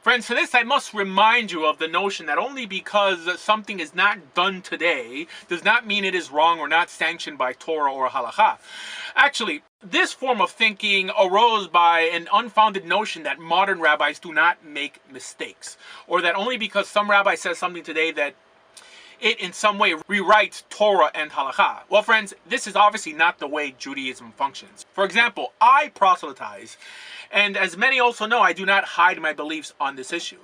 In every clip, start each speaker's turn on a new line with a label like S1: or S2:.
S1: Friends, for this I must remind you of the notion that only because something is not done today does not mean it is wrong or not sanctioned by Torah or halakha. Actually, this form of thinking arose by an unfounded notion that modern rabbis do not make mistakes, or that only because some rabbi says something today that it in some way rewrites Torah and halakha. Well, friends, this is obviously not the way Judaism functions. For example, I proselytize, and as many also know, I do not hide my beliefs on this issue.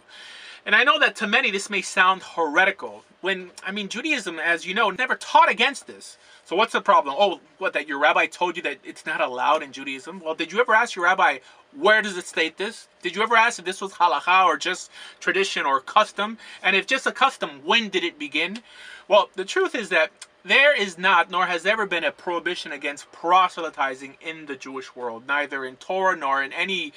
S1: And I know that to many this may sound heretical, when, Judaism, as you know, never taught against this. So what's the problem? Oh, what, that your rabbi told you that it's not allowed in Judaism? Well, did you ever ask your rabbi, where does it state this? Did you ever ask if this was halakha or just tradition or custom? And if just a custom, when did it begin? Well, the truth is that there is not, nor has ever been, a prohibition against proselytizing in the Jewish world, neither in Torah nor in any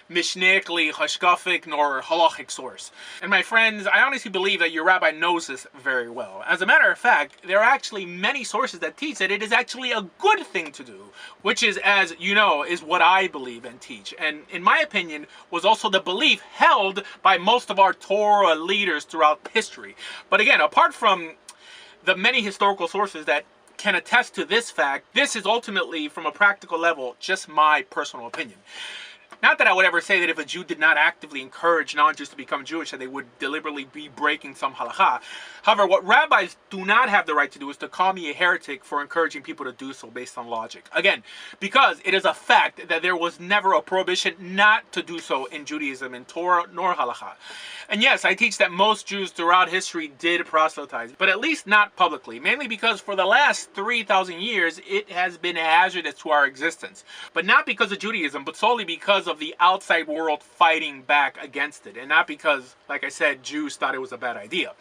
S1: Mishnaic, Hashkafic, nor halachic source. And my friends, I honestly believe that your rabbi knows this very well. As a matter of fact, there are actually many sources that teach that it is actually a good thing to do, which is, as you know, is what I believe and teach. And in my opinion, was also the belief held by most of our Torah leaders throughout history. But again, apart from the many historical sources that can attest to this fact, this is ultimately, from a practical level, just my personal opinion. Not that I would ever say that if a Jew did not actively encourage non-Jews to become Jewish, that they would deliberately be breaking some halakha. However, what rabbis do not have the right to do is to call me a heretic for encouraging people to do so based on logic. Again, because it is a fact that there was never a prohibition not to do so in Judaism, in Torah, nor halakha. And yes, I teach that most Jews throughout history did proselytize, but at least not publicly, mainly because for the last 3,000 years, it has been hazardous to our existence. But not because of Judaism, but solely because of the outside world fighting back against it, and not because, like I said, Jews thought it was a bad idea.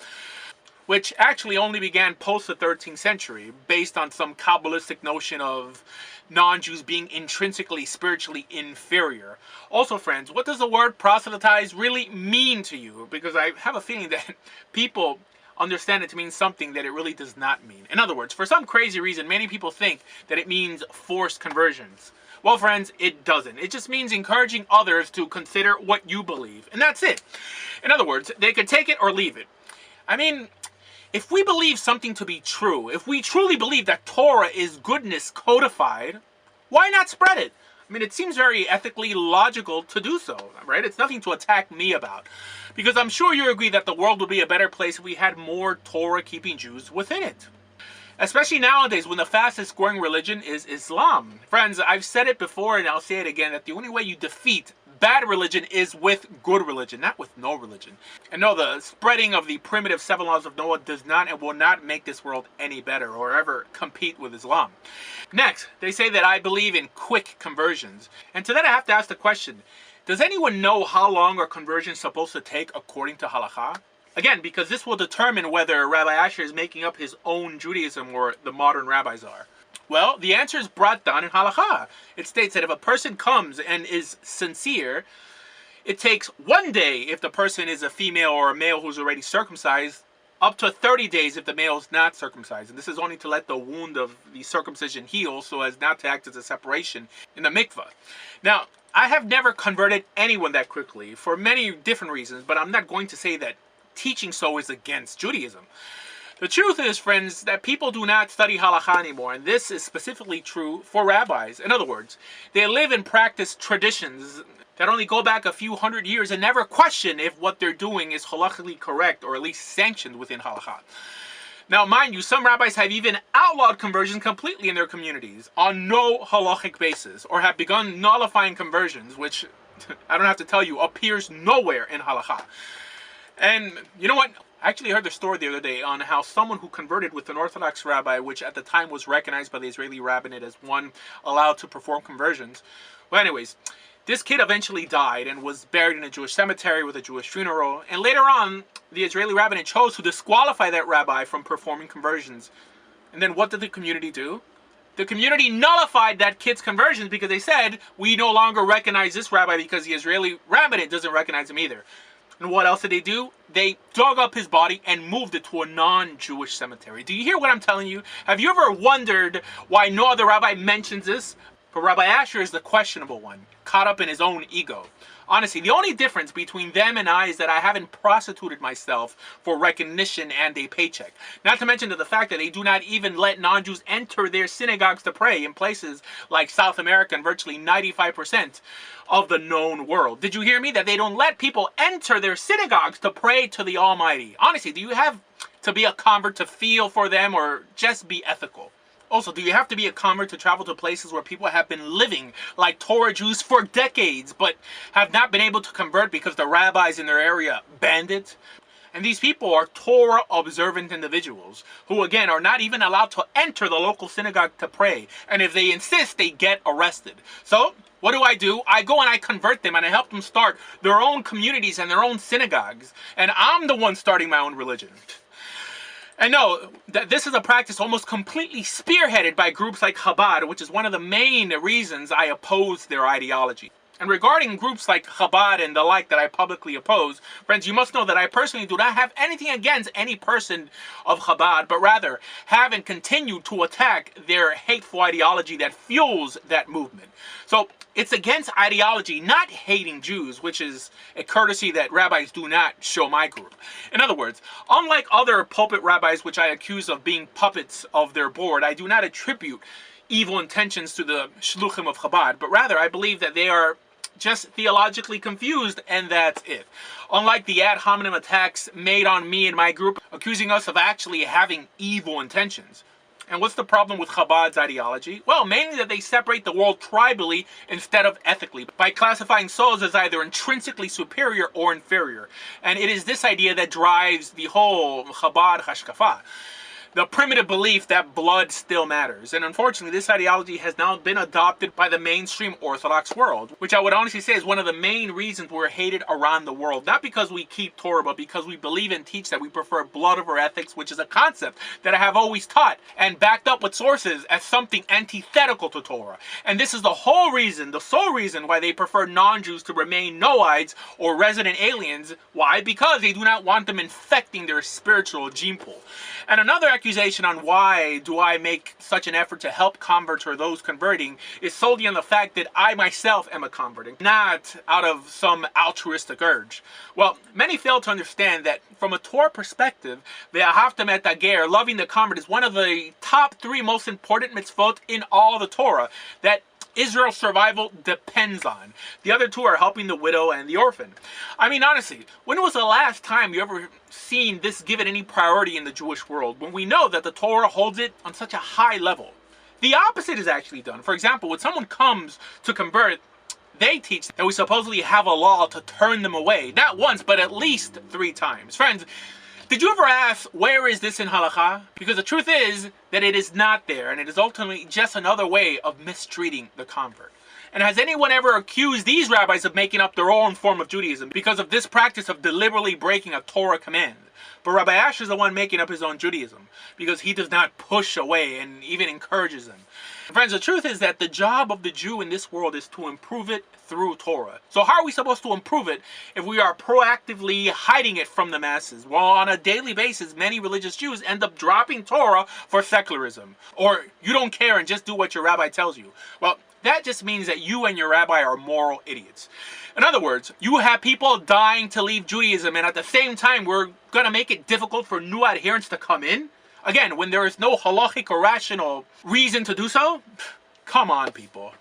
S1: Which actually only began post the 13th century, based on some Kabbalistic notion of non-Jews being intrinsically spiritually inferior. Also, friends, what does the word proselytize really mean to you? Because I have a feeling that people understand it to mean something that it really does not mean. In other words, for some crazy reason, many people think that it means forced conversions. Well, friends, it doesn't. It just means encouraging others to consider what you believe, and that's it. In other words, they could take it or leave it. If we believe something to be true, if we truly believe that Torah is goodness codified, why not spread it? It seems very ethically logical to do so, right? It's nothing to attack me about. Because I'm sure you agree that the world would be a better place if we had more Torah-keeping Jews within it. Especially nowadays when the fastest growing religion is Islam. Friends, I've said it before and I'll say it again, that the only way you defeat bad religion is with good religion, not with no religion. And no, the spreading of the primitive 7 laws of Noah does not and will not make this world any better or ever compete with Islam. Next, they say that I believe in quick conversions. And to that I have to ask the question, does anyone know how long are conversions supposed to take according to halakha? Again, because this will determine whether Rabbi Asher is making up his own Judaism or the modern rabbis are. Well, the answer is brought down in halakha. It states that if a person comes and is sincere, it takes 1 day if the person is a female or a male who's already circumcised, up to 30 days if the male is not circumcised. And this is only to let the wound of the circumcision heal so as not to act as a separation in the mikvah. Now, I have never converted anyone that quickly for many different reasons, but I'm not going to say that teaching so is against Judaism. The truth is, friends, that people do not study halakha anymore, and this is specifically true for rabbis. In other words, they live and practice traditions that only go back a few hundred years and never question if what they're doing is halakhically correct or at least sanctioned within halakha. Now, mind you, some rabbis have even outlawed conversions completely in their communities on no halachic basis, or have begun nullifying conversions, which, I don't have to tell you, appears nowhere in halakha. And you know what? I actually heard the story the other day on how someone who converted with an Orthodox rabbi, which at the time was recognized by the Israeli rabbinate as one allowed to perform conversions. Well, anyways, this kid eventually died and was buried in a Jewish cemetery with a Jewish funeral. And later on, the Israeli rabbinate chose to disqualify that rabbi from performing conversions. And then what did the community do? The community nullified that kid's conversions because they said, we no longer recognize this rabbi because the Israeli rabbinate doesn't recognize him either. And what else did they do? They dug up his body and moved it to a non-Jewish cemetery. Do you hear what I'm telling you? Have you ever wondered why no other rabbi mentions this? But Rabbi Asher is the questionable one, caught up in his own ego. Honestly, the only difference between them and I is that I haven't prostituted myself for recognition and a paycheck. Not to mention the fact that they do not even let non-Jews enter their synagogues to pray in places like South America and virtually 95% of the known world. Did you hear me? That they don't let people enter their synagogues to pray to the Almighty. Honestly, do you have to be a convert to feel for them or just be ethical? Also, do you have to be a convert to travel to places where people have been living like Torah Jews for decades, but have not been able to convert because the rabbis in their area banned it? And these people are Torah observant individuals who, again, are not even allowed to enter the local synagogue to pray. And if they insist, they get arrested. So what do? I go and I convert them and I help them start their own communities and their own synagogues. And I'm the one starting my own religion. And no, that this is a practice almost completely spearheaded by groups like Chabad, which is one of the main reasons I oppose their ideology. And regarding groups like Chabad and the like that I publicly oppose, friends, you must know that I personally do not have anything against any person of Chabad, but rather have and continue to attack their hateful ideology that fuels that movement. So it's against ideology, not hating Jews, which is a courtesy that rabbis do not show my group. In other words, unlike other pulpit rabbis which I accuse of being puppets of their board, I do not attribute evil intentions to the shluchim of Chabad, but rather I believe that they are just theologically confused, and that's it. Unlike the ad hominem attacks made on me and my group, accusing us of actually having evil intentions. And what's the problem with Chabad's ideology? Well, mainly that they separate the world tribally instead of ethically, by classifying souls as either intrinsically superior or inferior. And it is this idea that drives the whole Chabad hashkafa. The primitive belief that blood still matters. And unfortunately, this ideology has now been adopted by the mainstream Orthodox world, which I would honestly say is one of the main reasons we're hated around the world. Not because we keep Torah, but because we believe and teach that we prefer blood over ethics, which is a concept that I have always taught and backed up with sources as something antithetical to Torah. And this is the whole reason, the sole reason why they prefer non-Jews to remain Noahides or resident aliens. Why? Because they do not want them infecting their spiritual gene pool. And another accusation on why do I make such an effort to help converts or those converting is solely on the fact that I myself am a convert, not out of some altruistic urge. Well, many fail to understand that from a Torah perspective, ve'ahavta et hager, loving the convert, is one of the top 3 most important mitzvot in all the Torah that Israel's survival depends on. The other 2 are helping the widow and the orphan. I mean, honestly, when was the last time you ever seen this given any priority in the Jewish world, when we know that the Torah holds it on such a high level? The opposite is actually done. For example, when someone comes to convert, they teach that we supposedly have a law to turn them away. Not once, but at least 3 times. Friends, did you ever ask, where is this in halakha? Because the truth is that it is not there, and it is ultimately just another way of mistreating the convert. And has anyone ever accused these rabbis of making up their own form of Judaism because of this practice of deliberately breaking a Torah command? But Rabbi Asher is the one making up his own Judaism because he does not push away and even encourages them. Friends, the truth is that the job of the Jew in this world is to improve it through Torah. So how are we supposed to improve it if we are proactively hiding it from the masses? Well, on a daily basis, many religious Jews end up dropping Torah for secularism. Or you don't care and just do what your rabbi tells you. Well, that just means that you and your rabbi are moral idiots. In other words, you have people dying to leave Judaism, and at the same time, we're going to make it difficult for new adherents to come in? Again, when there is no halachic or rational reason to do so? Come on, people.